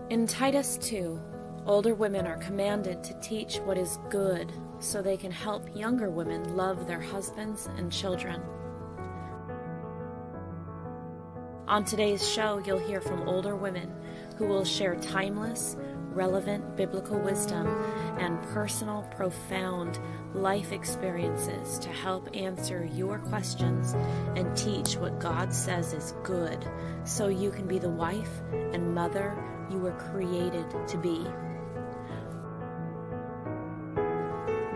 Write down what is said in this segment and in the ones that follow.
In Titus 2, older women are commanded to teach what is good so they can help younger women love their husbands and children. On today's show, you'll hear from older women who will share timeless, relevant biblical wisdom and personal, profound life experiences to help answer your questions and teach what God says is good so you can be the wife and mother you were created to be.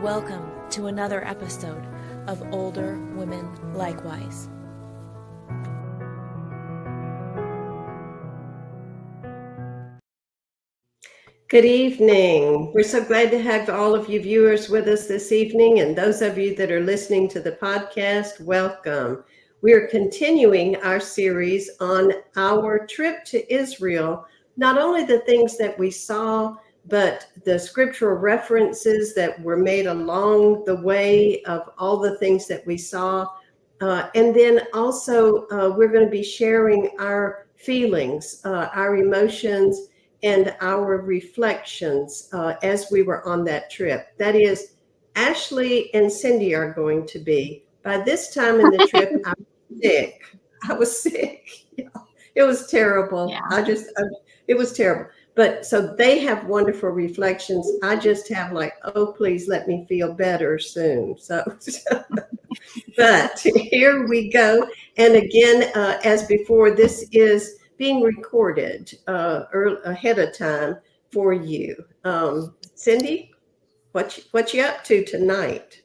Welcome to another episode of Older Women Likewise. Good evening. We're so glad to have all of you viewers with us this evening, and those of you that are listening to the podcast, welcome. We are continuing our series on our trip to Israel, not only the things that we saw, but the scriptural references that were made along the way of all the things that we saw. And then also we're going to be sharing our feelings, our emotions, and our reflections as we were on that trip. That is, Ashley and Cindy are going to be. By this time in the trip, I was sick. I was sick. Yeah. It was terrible. Yeah. It was terrible. But so they have wonderful reflections. I just have like, oh, please let me feel better soon. So but here we go. And again, as before, this is being recorded ahead of time for you. Cindy, what you up to tonight?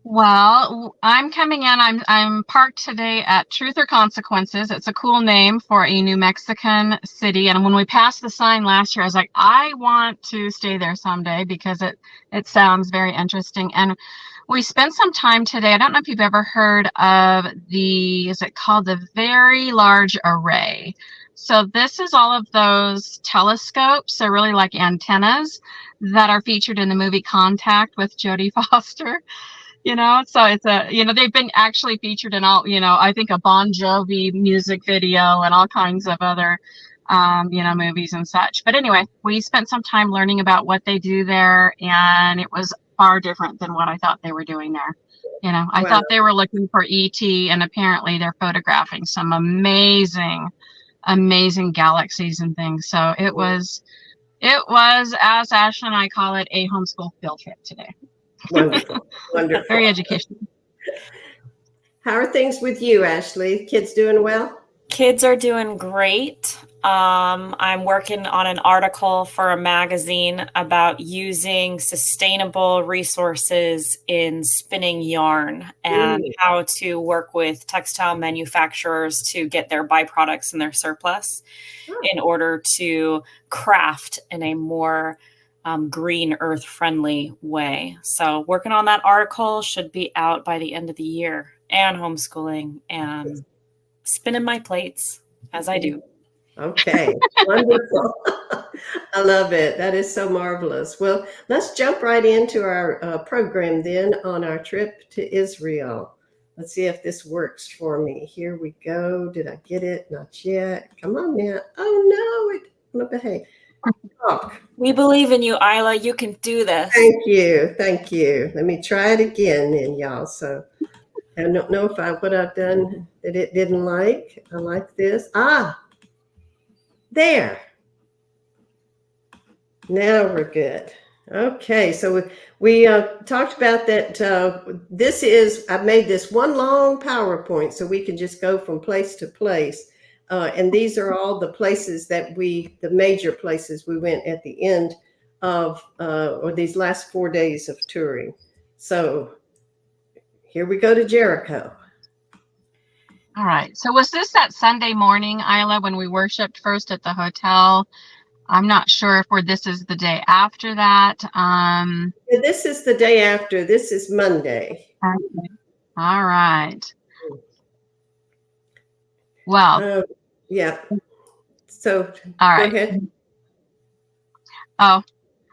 Well, I'm coming in. I'm parked today at Truth or Consequences. It's a cool name for a New Mexican city. And when we passed the sign last year, I was like, I want to stay there someday because it sounds very interesting. And we spent some time today. I don't know if you've ever heard of is it called the Very Large Array? So this is all of those telescopes. They're really like antennas that are featured in the movie Contact with Jodie Foster. So it's they've been actually featured in all, I think a Bon Jovi music video and all kinds of other, movies and such. But anyway, we spent some time learning about what they do there, and it was far different than what I thought they were doing there. I thought they were looking for ET, and apparently they're photographing some amazing galaxies and things. So it was, as Ashley and I call it, a homeschool field trip today. Wonderful. Wonderful. Very educational. How are things with you, Ashley? Kids doing well? Kids are doing great. I'm working on an article for a magazine about using sustainable resources in spinning yarn and how to work with textile manufacturers to get their byproducts and their surplus in order to craft in a more green, earth-friendly way. So working on that article, should be out by the end of the year, and homeschooling and spinning my plates as I do. Okay, wonderful. I love it. That is so marvelous. Well, let's jump right into our program then on our trip to Israel. Let's see if this works for me. Here we go. Did I get it? Not yet. Come on now. Oh, no. I'm going to behave. Talk. We believe in you, Isla. You can do this. Thank you. Thank you. Let me try it again then, y'all. So I don't know if what I've done that it didn't like. I like this. There. Now we're good. Okay. So we talked about that. I've made this one long PowerPoint so we can just go from place to place. And these are all the places the major places we went at the end of, or these last 4 days of touring. So here we go to Jericho. All right. So was this that Sunday morning, Isla, when we worshiped first at the hotel? I'm not sure if this is the day after that. This is the day after. This is Monday. Okay. All right. Well, yeah. So all right. Go ahead. Oh,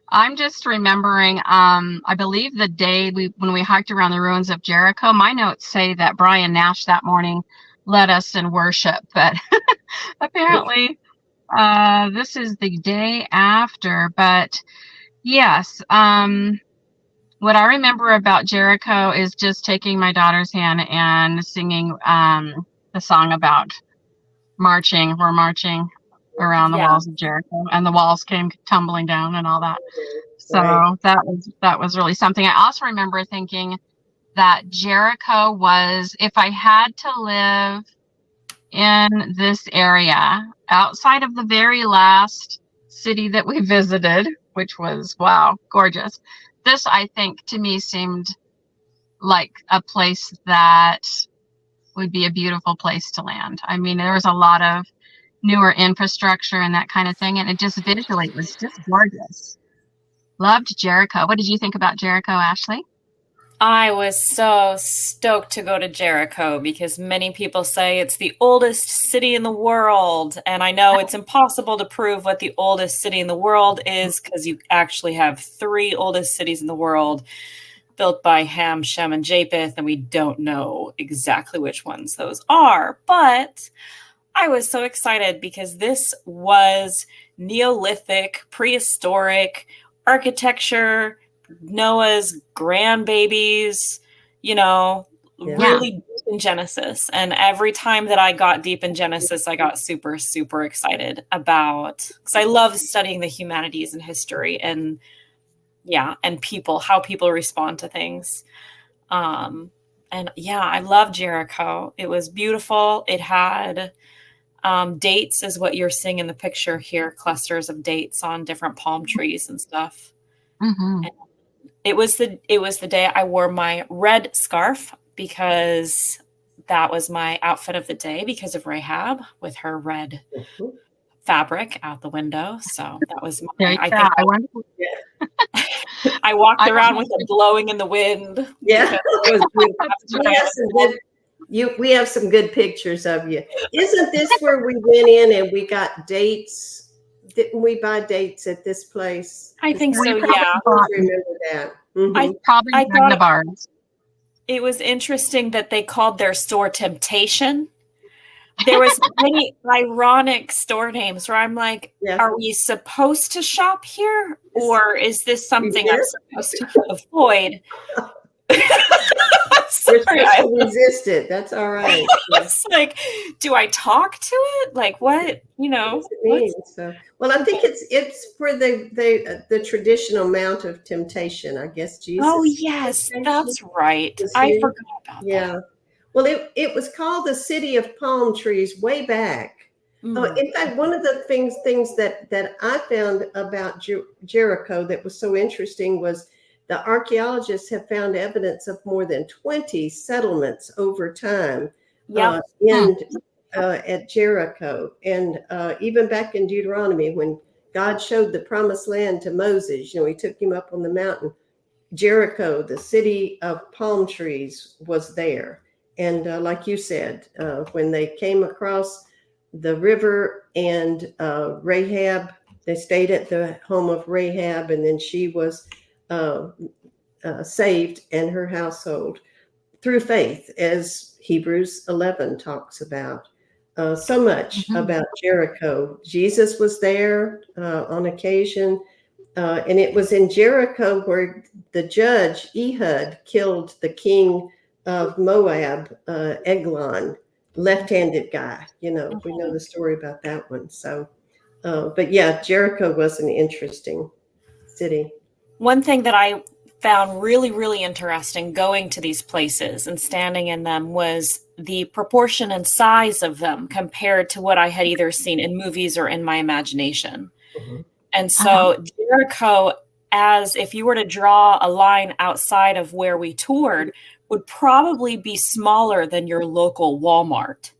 I'm just remembering, I believe the day when we hiked around the ruins of Jericho, my notes say that Brian Nash that morning led us in worship, but apparently This is the day after, but yes. What I remember about Jericho is just taking my daughter's hand and singing the song about marching. We're marching around the Yeah. walls of Jericho, and the walls came tumbling down and all that. So Right. that was really something. I also remember thinking that Jericho was, if I had to live in this area outside of the very last city that we visited, which was, wow, gorgeous. This, I think, to me seemed like a place that would be a beautiful place to land. I mean, there was a lot of newer infrastructure and that kind of thing, and it just visually it was just gorgeous. Loved Jericho. What did you think about Jericho, Ashley? I was so stoked to go to Jericho because many people say it's the oldest city in the world. And I know it's impossible to prove what the oldest city in the world is because you actually have 3 oldest cities in the world built by Ham, Shem, and Japheth, and we don't know exactly which ones those are. But I was so excited because this was Neolithic, prehistoric architecture, Noah's grandbabies, really deep in Genesis. And every time that I got deep in Genesis, I got super, super excited because I love studying the humanities and history and people, how people respond to things. I love Jericho. It was beautiful. It had dates is what you're seeing in the picture here, clusters of dates on different palm trees and stuff. Mm-hmm. And it was the day I wore my red scarf because that was my outfit of the day because of Rahab with her red fabric out the window. So that was I walked around with it blowing in the wind. Yeah, it was we have some good pictures of you. Isn't this where we went in and we got dates? Didn't we buy dates at this place? I think so, yeah. I remember that. Mm-hmm. I thought the bars. It was interesting that they called their store Temptation. There was many ironic store names where I'm like, are we supposed to shop here? Or is this something I'm supposed to avoid? We're supposed to resist it. That's all right. It's like, do I talk to it? Like what? What does it mean? So, well, I think it's for the traditional mount of temptation, I guess. Jesus. Oh yes, that's right. I forgot about that. Well, it was called the City of Palm Trees way back. Mm. In fact, one of the things that I found about Jericho that was so interesting was the archaeologists have found evidence of more than 20 settlements over time at Jericho. And even back in Deuteronomy, when God showed the promised land to Moses, he took him up on the mountain. Jericho, the city of palm trees, was there. And like you said, when they came across the river and Rahab, they stayed at the home of Rahab, and then she was saved and her household through faith, as Hebrews 11 talks about. So much about Jericho. Jesus was there on occasion. And it was in Jericho where the judge Ehud killed the king of Moab, Eglon, left-handed guy. We know the story about that one. So, but yeah, Jericho was an interesting city. One thing that I found really, really interesting going to these places and standing in them was the proportion and size of them compared to what I had either seen in movies or in my imagination. Mm-hmm. And so Jericho, as if you were to draw a line outside of where we toured, would probably be smaller than your local Walmart.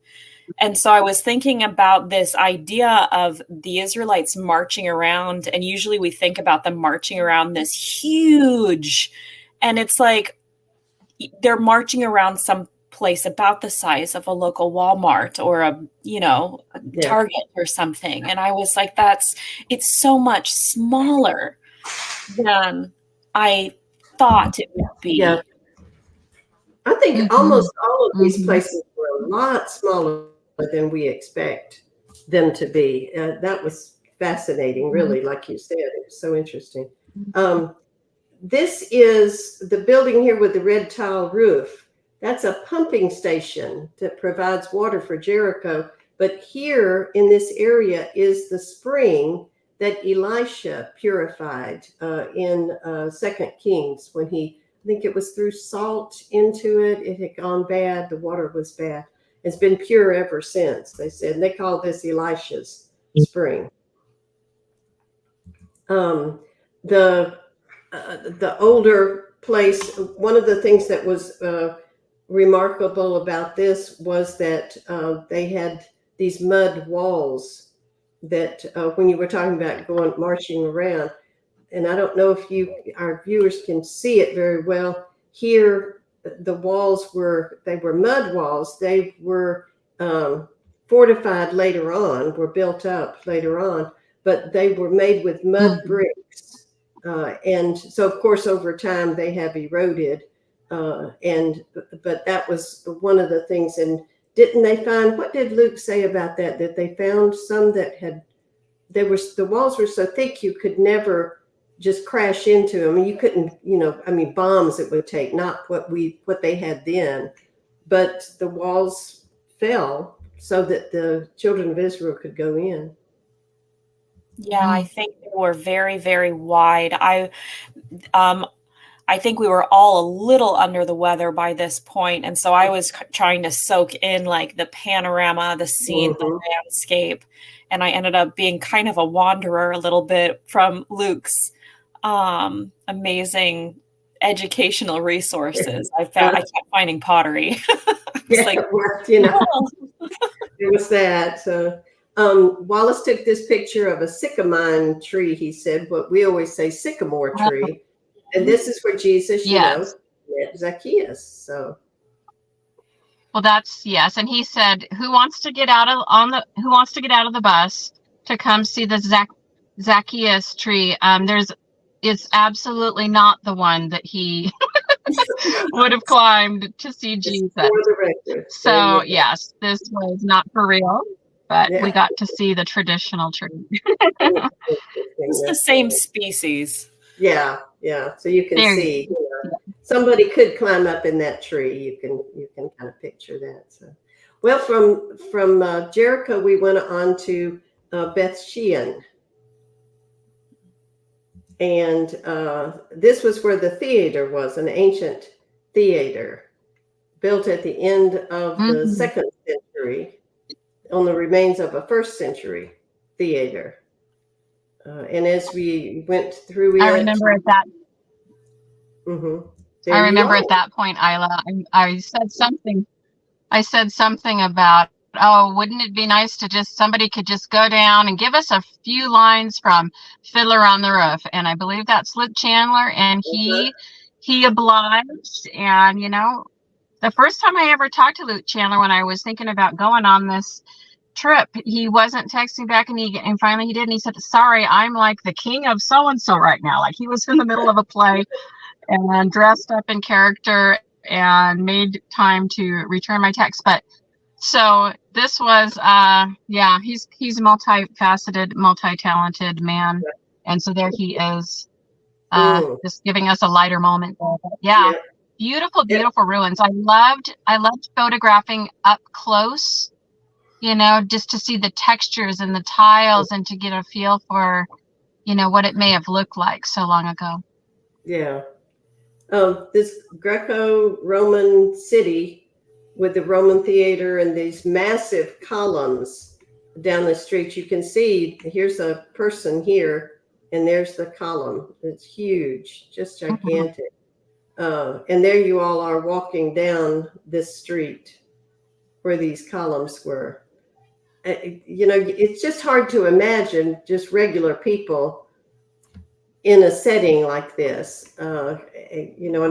And so I was thinking about this idea of the Israelites marching around, and usually we think about them marching around this huge, and it's like they're marching around some place about the size of a local Walmart or a Target or something. And I was like, it's so much smaller than I thought it would be. Yeah. I think almost all of these places were a lot smaller than we expect. them to be. That was fascinating, really, like you said. It was so interesting. This is the building here with the red tile roof. That's a pumping station that provides water for Jericho. But here in this area is the spring that Elisha purified in 2 Kings when I think it was threw salt into it. It had gone bad. The water was bad. It's been pure ever since, they said. And they call this Elisha's spring. The older place, one of the things that was remarkable about this was that they had these mud walls that when you were talking about marching around, and I don't know if our viewers can see it very well here. The walls were mud walls. They were fortified later on, were built up later on, but they were made with mud bricks. And so, of course, over time they have eroded. But that was one of the things. And didn't they find, what did Luke say about that? That they found some that the walls were so thick you could never just crash into them. I mean, you couldn't, bombs it would take, not what they had then, but the walls fell so that the children of Israel could go in. Yeah, I think they were very, very wide. I think we were all a little under the weather by this point, and so I was trying to soak in like the panorama, the scene, the landscape, and I ended up being kind of a wanderer a little bit from Luke's amazing educational resources. I kept finding pottery. It was that. So Wallace took this picture of a sycamore tree. He said, what we always say, sycamore tree. And this is where Jesus, met Zacchaeus. So, well, that's yes. And he said, "Who wants to get out of the bus to come see the Zacchaeus tree?" It's absolutely not the one that he would have climbed to see Jesus. So yes, this was not for real, but we got to see the traditional tree. It's the same species. Yeah. So you can see, somebody could climb up in that tree. You can kind of picture that. So, well, from Jericho, we went on to Beth Shean, and this was where the theater was, an ancient theater built at the end of the 2nd century on the remains of a 1st century theater. And as we went through it, I remember at that. I remember at that point, Isla, I said something. I said something about, oh, wouldn't it be nice to somebody could just go down and give us a few lines from Fiddler on the Roof, and I believe that's Luke Chandler, and he obliged. And the first time I ever talked to Luke Chandler when I was thinking about going on this trip, he wasn't texting back, and finally he did, and he said, sorry, I'm like the king of so and so right now. Like he was in the middle of a play and dressed up in character and made time to return my text. But so this was he's a multifaceted, multi-talented man, and so there he is, just giving us a lighter moment there. But beautiful ruins. I loved photographing up close, just to see the textures and the tiles and to get a feel for, what it may have looked like so long ago. Yeah. This Greco-Roman city with the Roman theater and these massive columns down the street. You can see, here's a person here, and there's the column. It's huge, just gigantic. And there you all are walking down this street where these columns were. It's just hard to imagine just regular people in a setting like this, and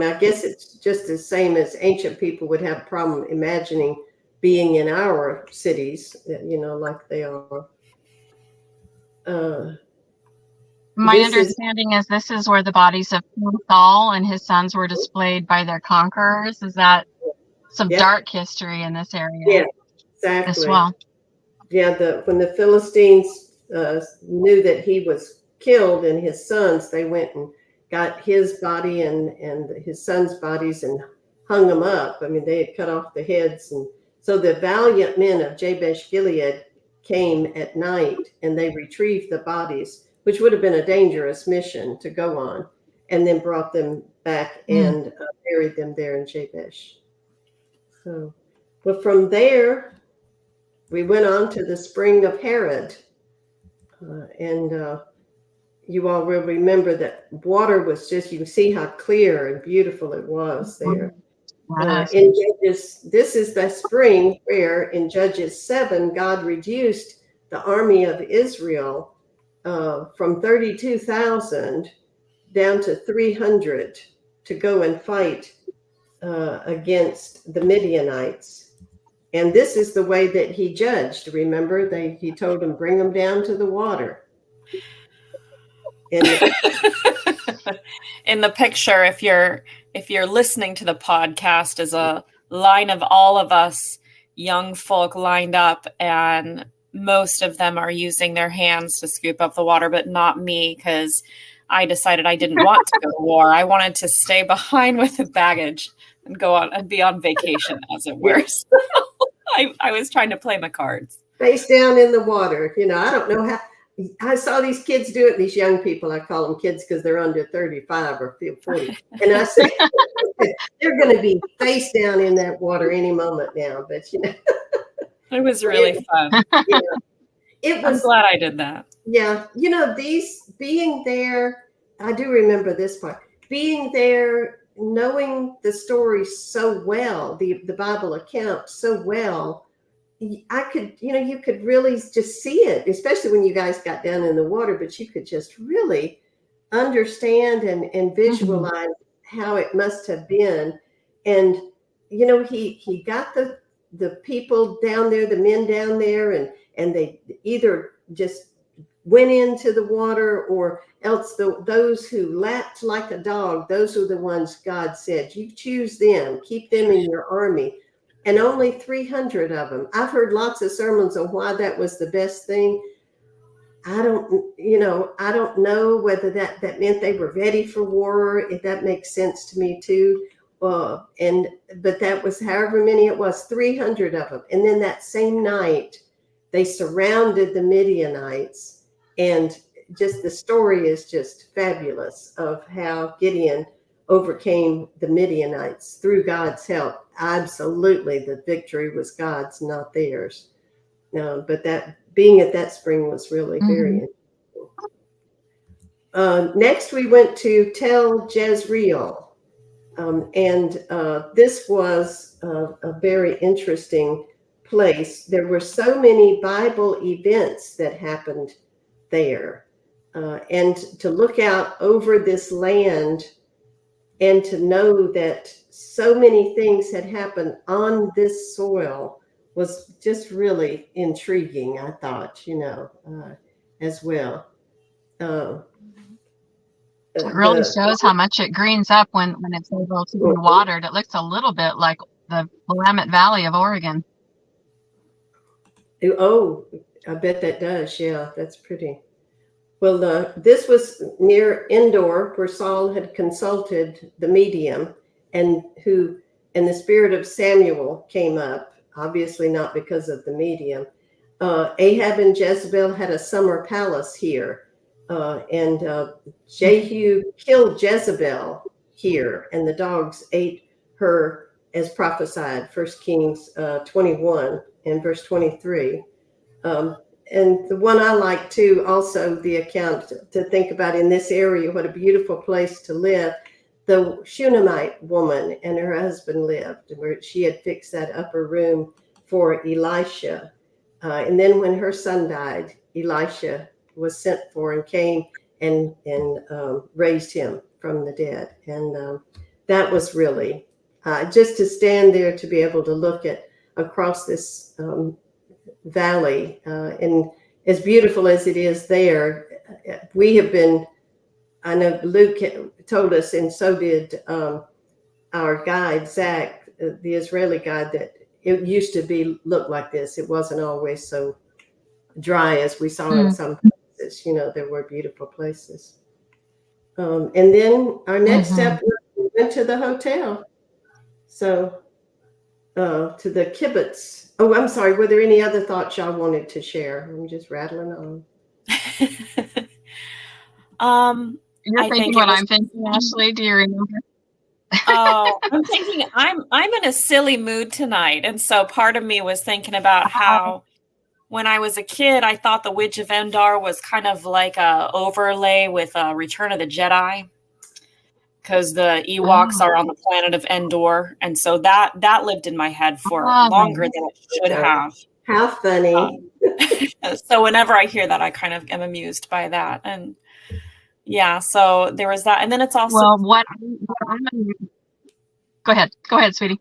I guess it's just the same as ancient people would have a problem imagining being in our cities, like they are. My understanding is this is where the bodies of King Saul and his sons were displayed by their conquerors. Is that some dark history in this area? Yeah, exactly. As well. when the Philistines knew that he was killed and his sons, they went and got his body and his sons' bodies and hung them up. I mean, they had cut off the heads. And so the valiant men of Jabesh Gilead came at night and they retrieved the bodies, which would have been a dangerous mission to go on, and then brought them back and buried them there in Jabesh. So, but from there, we went on to the spring of Herod. You all will remember that water was just, you can see how clear and beautiful it was there. In Judges, this is the spring where in Judges 7, God reduced the army of Israel from 32,000 down to 300 to go and fight against the Midianites. And this is the way that he judged. Remember, he told them, bring them down to the water. And in the picture, if you're listening to the podcast, is a line of all of us young folk lined up, and most of them are using their hands to scoop up the water, but not me, because I decided I didn't want to go to war. I wanted to stay behind with the baggage and go on and be on vacation, as it were. So I was trying to play my cards. Face down in the water. You know, I don't know how. I saw these kids do it, these young people. I call them kids because they're under 35 or 40. And I said, they're going to be face down in that water any moment now. But, you know. It was really fun. You know, I'm glad I did that. Yeah. You know, being there, I do remember this part. Being there, knowing the story so well, the Bible account so well, I could, you know, you could really just see it, especially when you guys got down in the water, but you could just really understand and visualize how it must have been. And, you know, he got the people down there, the men down there, and they either just went into the water, or else those who lapped like a dog, those are the ones God said, you choose them, keep them in your army. And only 300 of them. I've heard lots of sermons on why that was the best thing. I don't know whether that meant they were ready for war. If that makes sense to me too. But that was however many it was, 300 of them. And then that same night, they surrounded the Midianites, and just the story is just fabulous of how Gideon overcame the Midianites through God's help. Absolutely, the victory was God's, not theirs. But that being at that spring was really very interesting. Next, we went to Tel Jezreel, and this was a very interesting place. There were so many Bible events that happened there, and to look out over this land and to know that so many things had happened on this soil was just really intriguing, I thought, you know, as well. It really shows how much it greens up when it's able to be watered. It looks a little bit like the Willamette Valley of Oregon. Oh, I bet that does. Yeah, that's pretty. Well, this was near Endor, where Saul had consulted the medium, and the spirit of Samuel came up, obviously not because of the medium. Ahab and Jezebel had a summer palace here, and Jehu killed Jezebel here, and the dogs ate her as prophesied, 1 Kings 21 and verse 23. And the one I like too, also the account to think about in this area, what a beautiful place to live. The Shunammite woman and her husband lived, where she had fixed that upper room for Elisha. And then when her son died, Elisha was sent for and came and raised him from the dead. And that was really just to stand there, to be able to look across this valley, and as beautiful as it is there, we have been, I know Luke told us, and so did our guide, Zach, the Israeli guide, that it used to look like this. It wasn't always so dry as we saw in some places. There were beautiful places. And then our next step was we went to the hotel. So to the kibbutz. Oh, I'm sorry. Were there any other thoughts y'all wanted to share? I'm just rattling on. You're thinking what I'm thinking, Ashley. Do you remember? Oh, I'm thinking I'm in a silly mood tonight. And so part of me was thinking about how when I was a kid, I thought the Witch of Endor was kind of like a overlay with Return of the Jedi, because the Ewoks are on the planet of Endor. And so that lived in my head for longer than it should have. How funny. So whenever I hear that, I kind of am amused by that. And yeah, so there was that. And then it's also... Well, Go ahead, sweetie.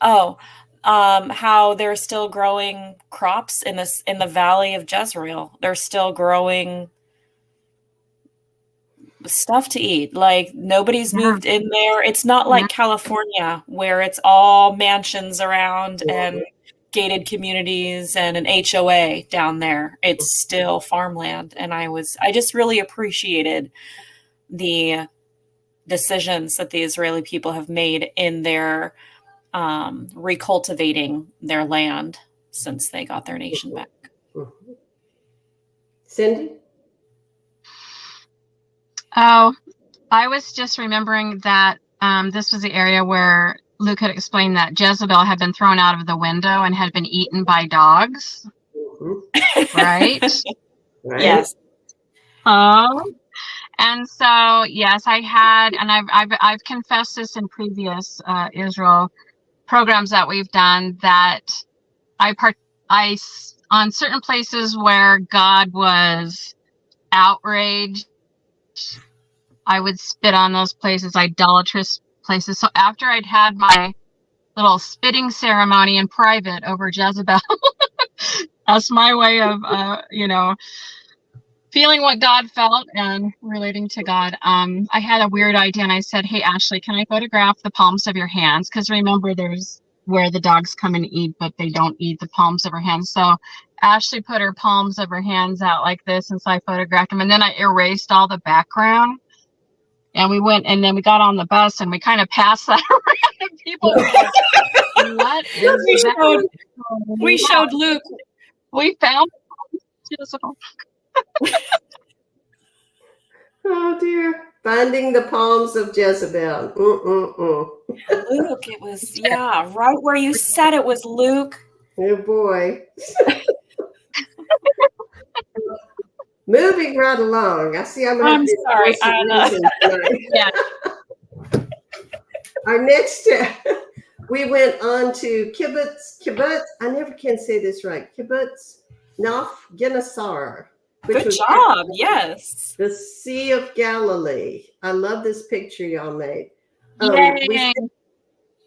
Oh, how they're still growing crops in the valley of Jezreel. They're still growing stuff to eat. Like nobody's moved in there. It's not like California where it's all mansions around and gated communities and an HOA down there. It's still farmland. And I just really appreciated the decisions that the Israeli people have made in their recultivating their land since they got their nation back. Cindy? Oh, I was just remembering that this was the area where Luke had explained that Jezebel had been thrown out of the window and had been eaten by dogs. Right? Yes. And so, yes, I had, and I've confessed this in previous Israel programs that we've done, that I on certain places where God was outraged, I would spit on those places, idolatrous places. So after I'd had my little spitting ceremony in private over Jezebel, that's my way of, feeling what God felt and relating to God. I had a weird idea and I said, hey, Ashley, can I photograph the palms of your hands? Because remember, there's where the dogs come and eat, but they don't eat the palms of her hands. So Ashley put her palms of her hands out like this, and so I photographed them. And then I erased all the background. And we went, and then we got on the bus and we kind of passed that around, and people were like, what is that? We showed Luke. We found Jezebel. Oh dear. Finding the palms of Jezebel. Luke, it was, right where you said it was, Luke. Oh boy. Moving right along. I see I'm sorry, Anna. Yeah. Our next step, we went on to kibbutz. I never can say this right. Kibbutz Naf Genasar. Good job. Yes. The Sea of Galilee. I love this picture y'all made.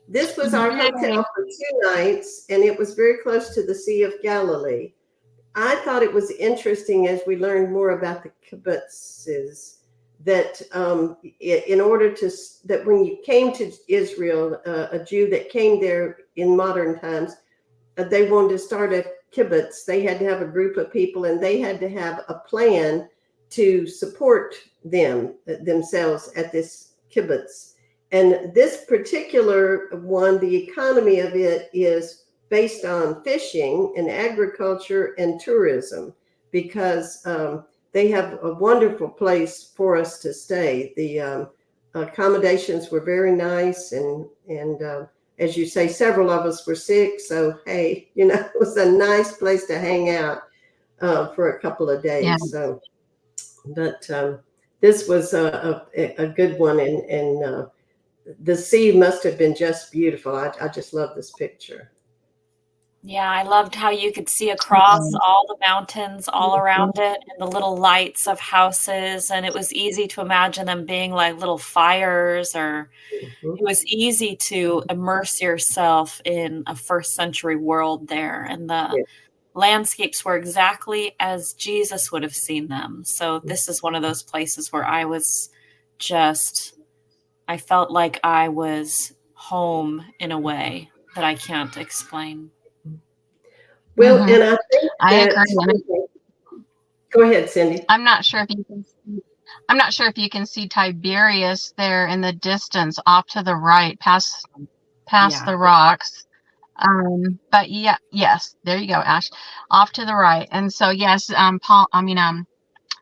This was our hotel for 2 nights, and it was very close to the Sea of Galilee. I thought it was interesting as we learned more about the kibbutzes that in order that when you came to Israel, a Jew that came there in modern times, they wanted to start a kibbutz. They had to have a group of people, and they had to have a plan to support themselves at this kibbutz. And this particular one, the economy of it is based on fishing and agriculture and tourism, because they have a wonderful place for us to stay. The accommodations were very nice, and as you say, several of us were sick. So, hey, it was a nice place to hang out for a couple of days. Yeah. So, but this was a good one. And the sea must have been just beautiful. I just love this picture. Yeah, I loved how you could see across all the mountains all around it, and the little lights of houses. And it was easy to imagine them being like little fires, or it was easy to immerse yourself in a first century world there. And the landscapes were exactly as Jesus would have seen them. So this is one of those places where I felt like I was home in a way that I can't explain. Well, and I think I agree. Go ahead, Cindy. I'm not sure if you can see, I'm not sure if you can see Tiberias there in the distance off to the right, past Yeah. the rocks. But yeah, yes, there you go, Ash, off to the right. And so yes,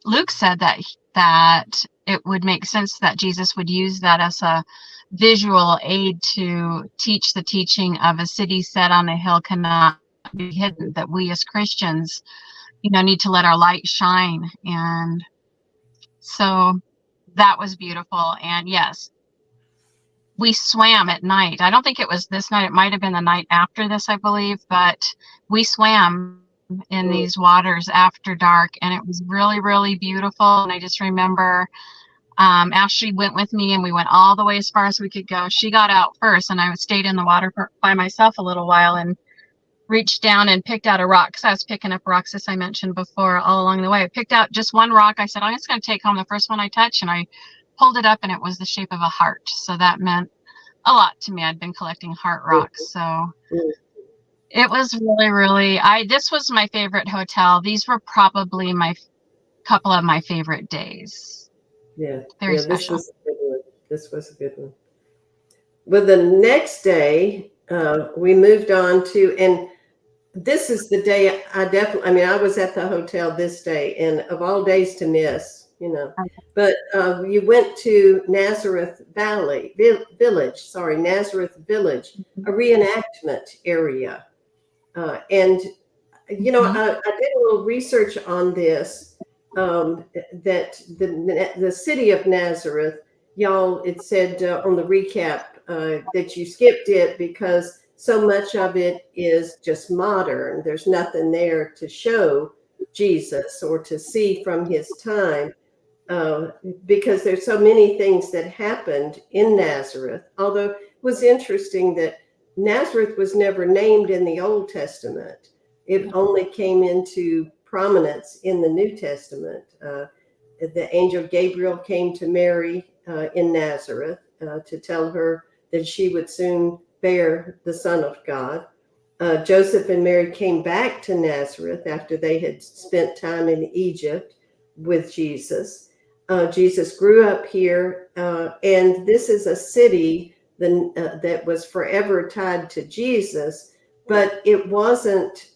Luke said that it would make sense that Jesus would use that as a visual aid to teach the teaching of a city set on a hill cannot be hidden, that we as Christians, need to let our light shine. And so that was beautiful. And yes, we swam at night. I don't think it was this night. It might have been the night after this, I believe, but we swam in these waters after dark, and it was really, really beautiful. And I just remember Ashley went with me, and we went all the way as far as we could go. She got out first, and I stayed in the water by myself a little while and reached down and picked out a rock, because I was picking up rocks, as I mentioned before, all along the way. I picked out just one rock. I said, I'm just going to take home the first one I touch, and I pulled it up, and it was the shape of a heart. So that meant a lot to me. I'd been collecting heart rocks, so it was really, really, this was my favorite hotel. These were probably couple of my favorite days. Yeah. Very special. This was a good one. Well, the next day, we moved on to, and this is the day I was at the hotel this day, and of all days to miss, but you went to Nazareth Village, a reenactment area. And, I did a little research on this, that the city of Nazareth, y'all, it said on the recap that you skipped it because so much of it is just modern. There's nothing there to show Jesus or to see from his time, because there's so many things that happened in Nazareth. Although it was interesting that Nazareth was never named in the Old Testament. It only came into prominence in the New Testament. The angel Gabriel came to Mary in Nazareth to tell her that she would soon bear the Son of God. Joseph and Mary came back to Nazareth after they had spent time in Egypt with Jesus. Jesus grew up here, and this is a city that was forever tied to Jesus, but it wasn't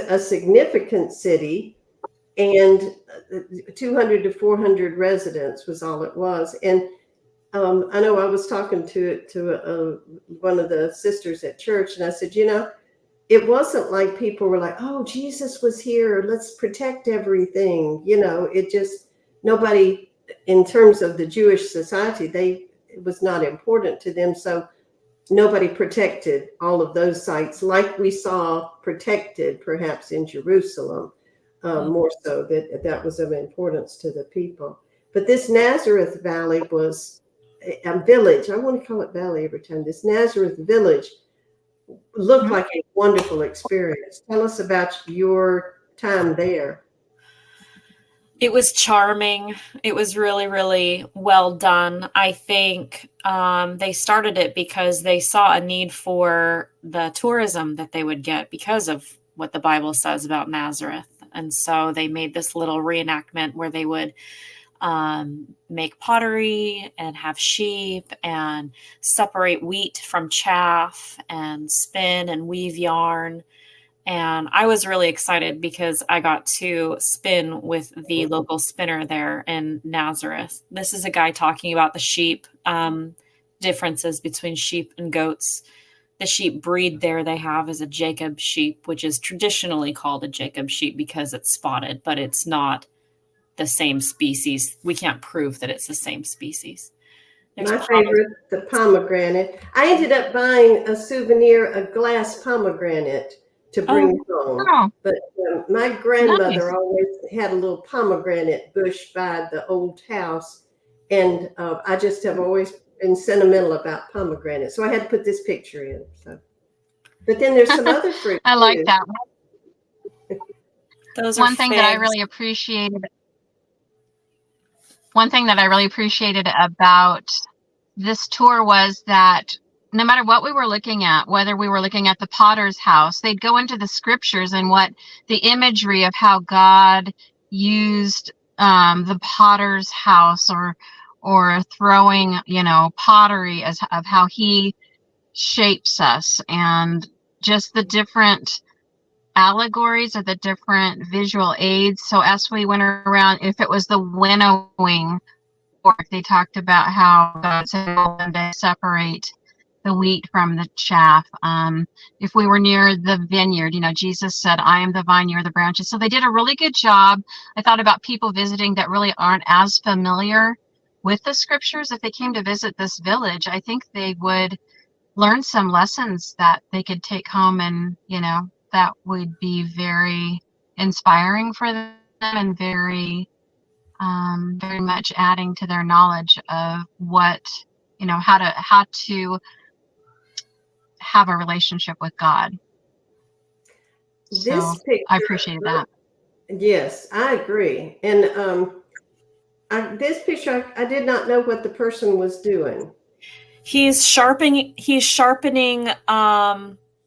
a significant city, and 200 to 400 residents was all it was. And I know I was talking to one of the sisters at church, and I said, it wasn't like people were like, oh, Jesus was here, let's protect everything. It just, nobody, in terms of the Jewish society, it was not important to them. So nobody protected all of those sites like we saw protected perhaps in Jerusalem, more so that was of importance to the people. But this Nazareth Valley was a village. I want to call it valley every time. This Nazareth village looked like a wonderful experience. Tell us about your time there. It was charming. It was really, really well done. I think they started it because they saw a need for the tourism that they would get because of what the Bible says about Nazareth. And so they made this little reenactment where they would make pottery and have sheep and separate wheat from chaff and spin and weave yarn. And I was really excited because I got to spin with the local spinner there in Nazareth. This is a guy talking about the sheep, differences between sheep and goats. The sheep breed there they have is a Jacob sheep, which is traditionally called a Jacob sheep because it's spotted, but it's not the same species. We can't prove that it's the same species. My favorite, the pomegranate. I ended up buying a souvenir, a glass pomegranate to bring home. Oh, but my grandmother nice. always had a little pomegranate bush by the old house, and I just have always been sentimental about pomegranates. So I had to put this picture in. So, but then there's some other fruit. I like too. that. Those One are thing that I figs. really appreciated. One thing that I really appreciated about this tour was that no matter what we were looking at, whether we were looking at the potter's house, they'd go into the scriptures and what the imagery of how God used the potter's house or throwing, pottery as of how he shapes us, and just the different allegories or the different visual aids. So as we went around, if it was the winnowing, or if they talked about how God said one day separate the wheat from the chaff. If we were near the vineyard, Jesus said, I am the vine, you're the branches. So they did a really good job. I thought about people visiting that really aren't as familiar with the scriptures. If they came to visit this village, I think they would learn some lessons that they could take home, and, that would be very inspiring for them, and very much adding to their knowledge of what, how to have a relationship with God. So picture, I appreciate that. Yes, I agree. And this picture, I did not know what the person was doing. He's sharpening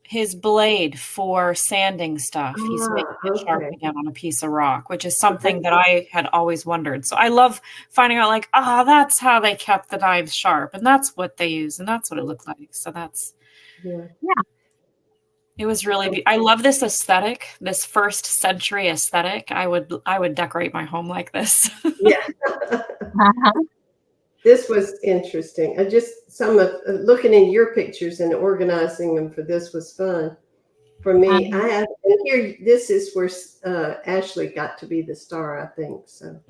his blade for sanding stuff. He's making it sharpen down on a piece of rock, which is something that I had always wondered. So I love finding out, like, that's how they kept the knives sharp, and that's what they use, and that's what it looked like. So that's it was really I love this aesthetic, this first century aesthetic. I would decorate my home like this. Yeah. This was interesting. Looking in your pictures and organizing them for this was fun for me. And here, this is where Ashley got to be the star, I think. So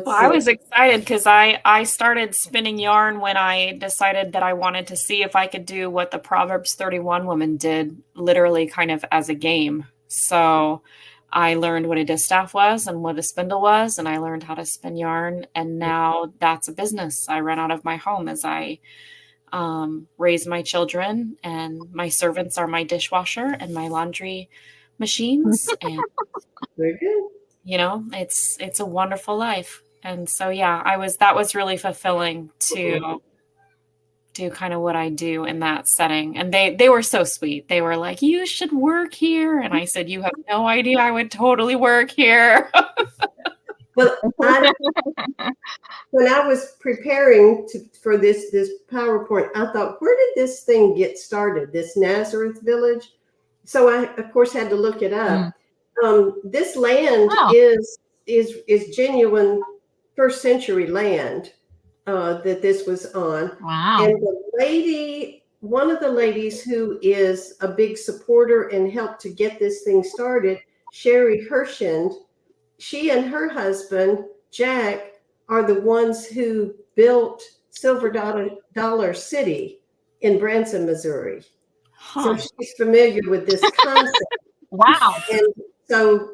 I was excited because I started spinning yarn when I decided that I wanted to see if I could do what the Proverbs 31 woman did, literally kind of as a game. So I learned what a distaff was and what a spindle was, and I learned how to spin yarn. And now that's a business I run out of my home as I raise my children, and my servants are my dishwasher and my laundry machines. And very good. It's a wonderful life. And so, that was really fulfilling to do kind of what I do in that setting. And they were so sweet. They were like, you should work here. And I said, you have no idea, I would totally work here. Well, when I was preparing for this PowerPoint, I thought, where did this thing get started, this Nazareth village? So I, of course, had to look it up. This land is genuine first century land that this was on. Wow. And one of the ladies who is a big supporter and helped to get this thing started, Sherry Hershend, she and her husband, Jack, are the ones who built Silver Dollar City in Branson, Missouri. So she's familiar with this concept. Wow. And so,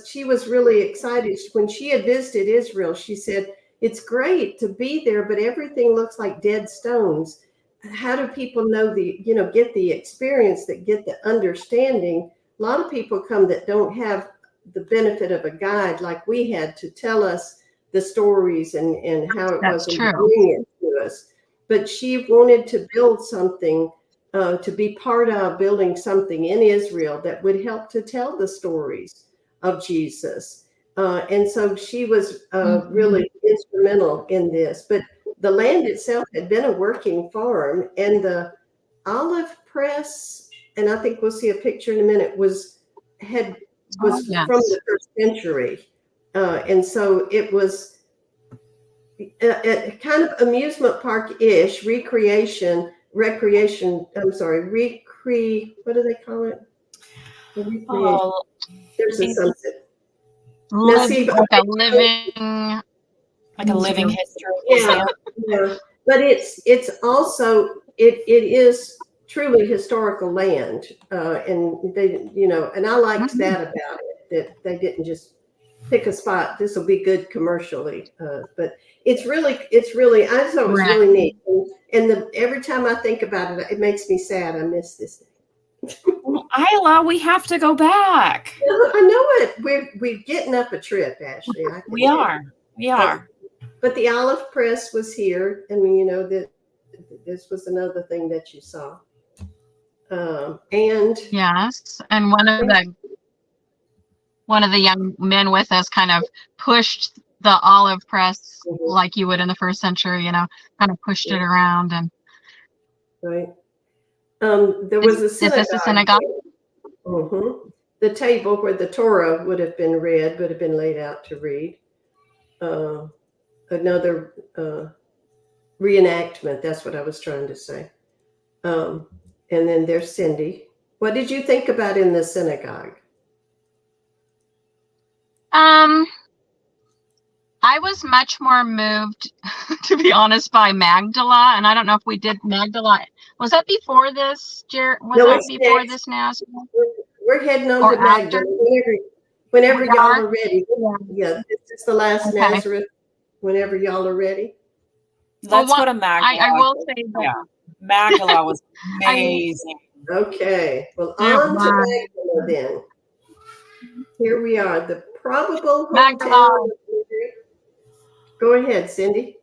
she was really excited. When she had visited Israel, she said, it's great to be there, but everything looks like dead stones. How do people know get the experience, that get the understanding? A lot of people come that don't have the benefit of a guide like we had to tell us the stories and how it was, and bring it to us. But she wanted to build something, to be part of building something in Israel that would help to tell the stories of Jesus. And so she was really instrumental in this. But the land itself had been a working farm, and the olive press, and I think we'll see a picture in a minute, was from the first century. And so it was a kind of amusement park-ish, what do they call it? There's a sunset. Like a living history. Yeah. But it's also, it is truly historical land. And they, and I liked that about it, that they didn't just pick a spot. This will be good commercially. But it's really, I thought it was really neat. And every time I think about it, it makes me sad. I miss this thing. Isla, we have to go back. I know it. We're getting up a trip, Ashley. We are. But the olive press was here. I mean, that this was another thing that you saw. And yes, and one of the young men with us kind of pushed the olive press like you would in the first century, kind of pushed it around. And right. There was a synagogue. Is this a synagogue? The table where the Torah would have been read, would have been laid out to read. Another reenactment, that's what I was trying to say. And then there's Cindy. What did you think about in the synagogue? I was much more moved, to be honest, by Magdala, and I don't know if we did Magdala. Was that before this, before this now? We're heading on to Magdala. Whenever y'all are ready. Yeah, it's the last Nazareth. Whenever y'all are ready. Let's go to Magdala. I will say that Magdala was amazing. Okay, well, on to Magdala then. Here we are, the probable hometown. Go ahead, Cindy.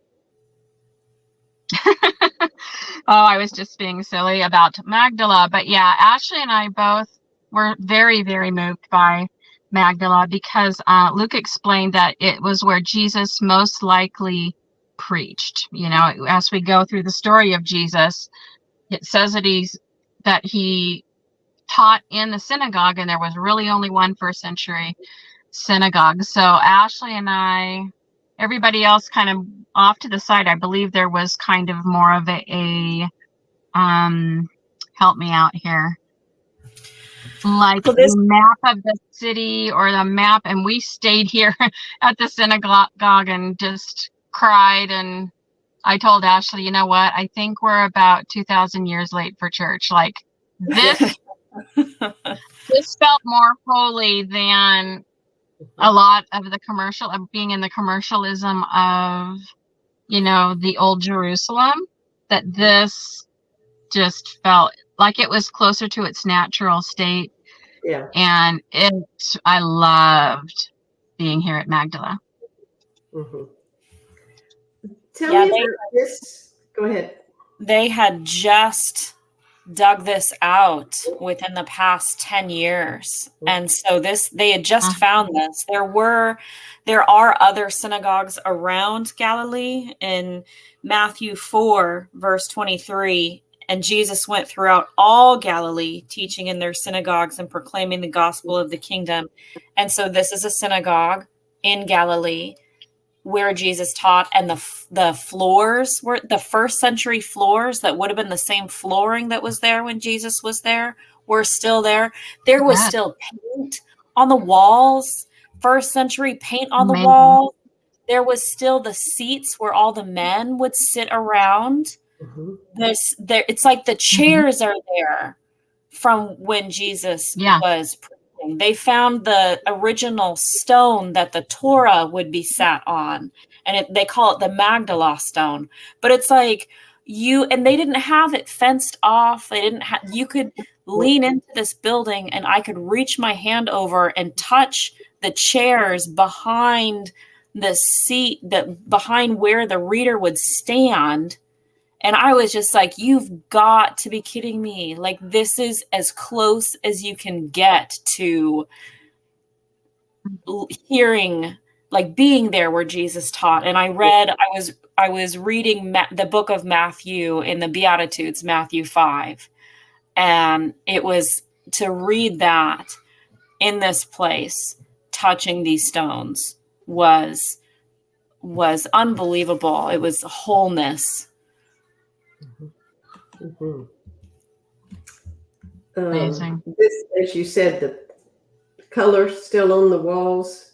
I was just being silly about Magdala, but yeah, Ashley and I both were very, very moved by Magdala because Luke explained that it was where Jesus most likely preached. As we go through the story of Jesus, it says that he taught in the synagogue, and there was really only one first century synagogue. So Ashley and I, everybody else kind of off to the side, I believe there was kind of more of a help me out here, like the map of the city or the map, and we stayed here at the synagogue and just cried. And I told Ashley, you know what, I think we're about 2,000 years late for church. Like this this felt more holy than a lot of being in the commercialism of the old Jerusalem. That this just felt like it was closer to its natural state. Yeah. And I loved being here at Magdala. Tell me about this. Go ahead. They had just dug this out within the past 10 years. And so they had just found this. There are other synagogues around Galilee. In Matthew 4, verse 23, and Jesus went throughout all Galilee, teaching in their synagogues and proclaiming the gospel of the kingdom. And so this is a synagogue in Galilee where Jesus taught, and the floors were the first century floors that would have been the same flooring that was there when Jesus was there, were still there. There was still paint on the walls, first century paint on the wall. There was still the seats where all the men would sit around. It's like the chairs are there from when Jesus was preaching. They found the original stone that the Torah would be sat on, and they call it the Magdala stone. But it's like and they didn't have it fenced off. You could lean into this building and I could reach my hand over and touch the chairs behind the seat, behind where the reader would stand. And I was just like, you've got to be kidding me. Like, this is as close as you can get to hearing, like, being there where Jesus taught. And I was reading the book of Matthew in the Beatitudes, Matthew 5. And it was to read that in this place, touching these stones was unbelievable. It was wholeness. Amazing. This, as you said, the color still on the walls.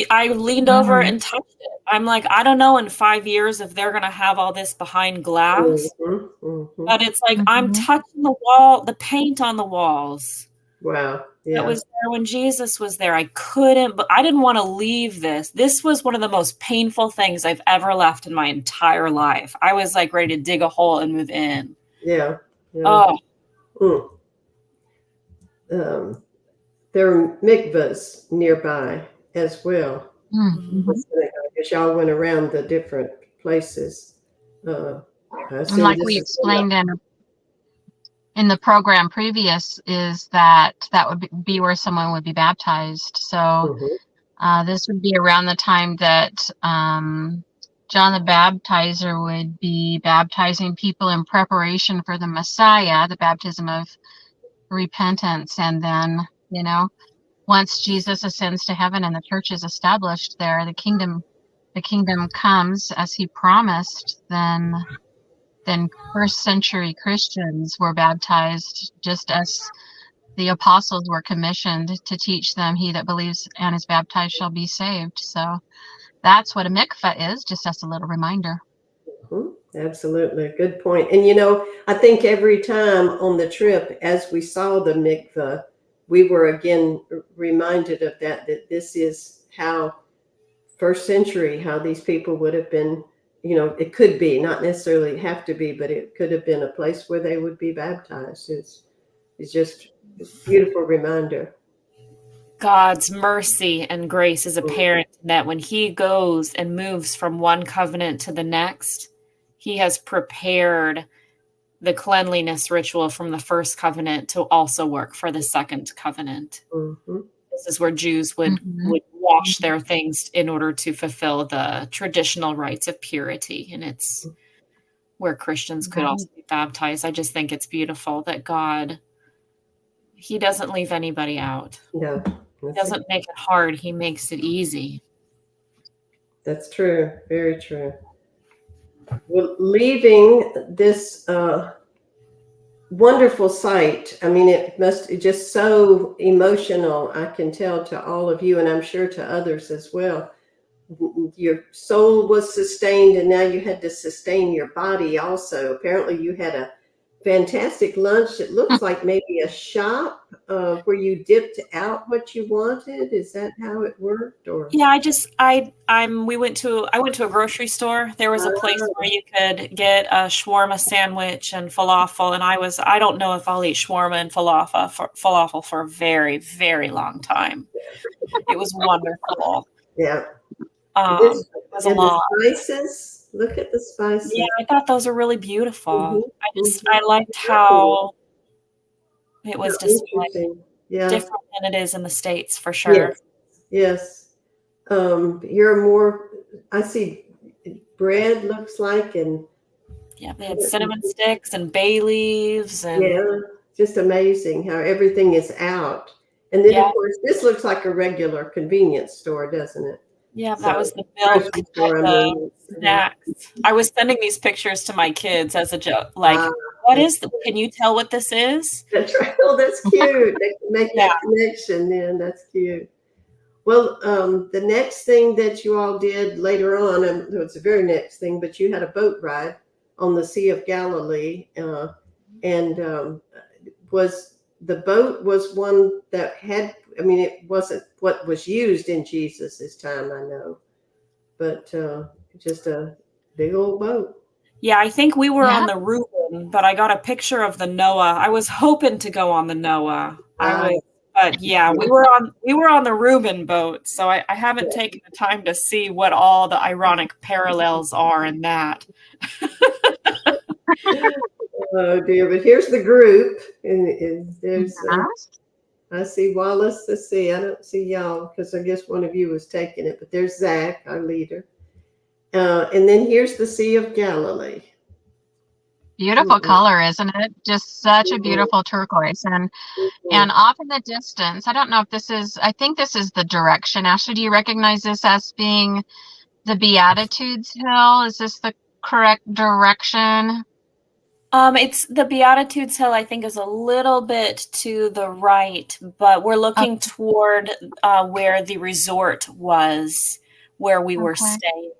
I leaned over and touched it. I'm like, I don't know in 5 years if they're going to have all this behind glass, but it's like, I'm touching the wall, the paint on the walls. Wow. Yeah. That was there when Jesus was there. I didn't want to leave this. This was one of the most painful things I've ever left in my entire life. I was like ready to dig a hole and move in. Yeah. Oh. There are mikvahs nearby as well. As y'all went around the different places. And like we explained in the program previous is that would be where someone would be baptized. So this would be around the time that John the Baptizer would be baptizing people in preparation for the Messiah, the baptism of repentance. And then, once Jesus ascends to heaven and the church is established there, the kingdom comes as he promised, then first century Christians were baptized just as the apostles were commissioned to teach them, he that believes and is baptized shall be saved. So that's what a mikveh is, just as a little reminder. Absolutely. Good point. And, I think every time on the trip, as we saw the mikveh, we were again reminded of that this is how first century, how these people would have been, it could be, not necessarily have to be, but it could have been a place where they would be baptized. It's just a beautiful reminder. God's mercy and grace is apparent in that when he goes and moves from one covenant to the next, he has prepared the cleanliness ritual from the first covenant to also work for the second covenant. This is where Jews would wash their things in order to fulfill the traditional rites of purity. And it's where Christians could also be baptized. I just think it's beautiful that God, he doesn't leave anybody out. No. He doesn't make it hard. He makes it easy. That's true. Very true. Well, leaving this wonderful site, it's just so emotional, I can tell, to all of you, and I'm sure to others as well. Your soul was sustained, and now you had to sustain your body also. Apparently you had a fantastic lunch. It looks like maybe a shop where you dipped out what you wanted. Is that how it worked? Or yeah, I went to a grocery store. There was a place where you could get a shawarma sandwich and falafel, and I don't know if I'll eat shawarma and falafel for a very, very long time. It was wonderful. Yeah. It was a lot. The spices. Look at the spices. Yeah, I thought those are really beautiful. I liked how it was just different than it is in the States, for sure. Yes. You're more, I see bread looks like, and they had cinnamon sticks and bay leaves, and just amazing how everything is out. And then of course this looks like a regular convenience store, doesn't it? Yeah, that was the milk, the snacks. I was sending these pictures to my kids as a joke. Like, what is can you tell what this is? That's right. Oh, that's cute. They can make that connection then. That's cute. Well, the next thing that you all did later on, and it's the very next thing, but you had a boat ride on the Sea of Galilee. And the boat was one that had, it wasn't what was used in Jesus's time, I know, but just a big old boat. Yeah, I think we were on the Reuben, but I got a picture of the Noah. I was hoping to go on the Noah. But yeah, we were on the Reuben boat, so I haven't taken the time to see what all the ironic parallels are in that. Oh dear, but here's the group, and there's I see Wallace. Let's see, I don't see y'all because I guess one of you was taking it, but there's Zach, our leader, and then here's the Sea of Galilee. Beautiful color, isn't it? Just such a beautiful turquoise, and off in the distance, I don't know if this is, I think this is the direction. Ashley, do you recognize this as being the Beatitudes Hill? Is this the correct direction? It's the Beatitudes Hill, I think, is a little bit to the right, but we're looking toward where the resort was, where we were staying.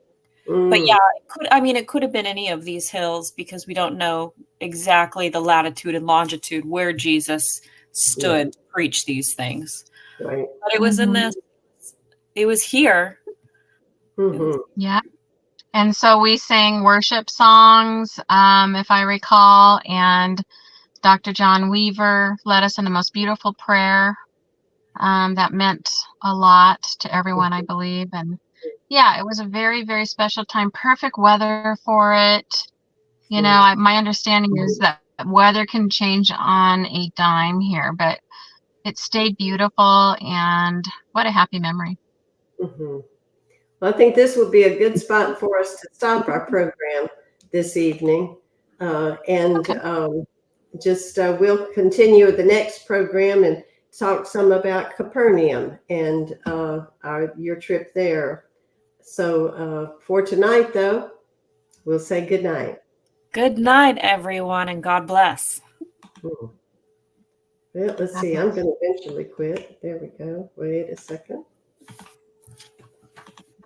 But yeah, it could have been any of these hills because we don't know exactly the latitude and longitude where Jesus stood to preach these things. Right. But it was it was here. Yeah. And so we sang worship songs, if I recall, and Dr. John Weaver led us in the most beautiful prayer that meant a lot to everyone, I believe. And yeah, it was a very, very special time. Perfect weather for it. My understanding is that weather can change on a dime here, but it stayed beautiful, and what a happy memory. Mhm. Well, I think this would be a good spot for us to stop our program this evening. And just we'll continue the next program and talk some about Capernaum and your trip there. So for tonight, though, we'll say good night. Good night, everyone, and God bless. Well, let's see. I'm going to eventually quit. There we go. Wait a second.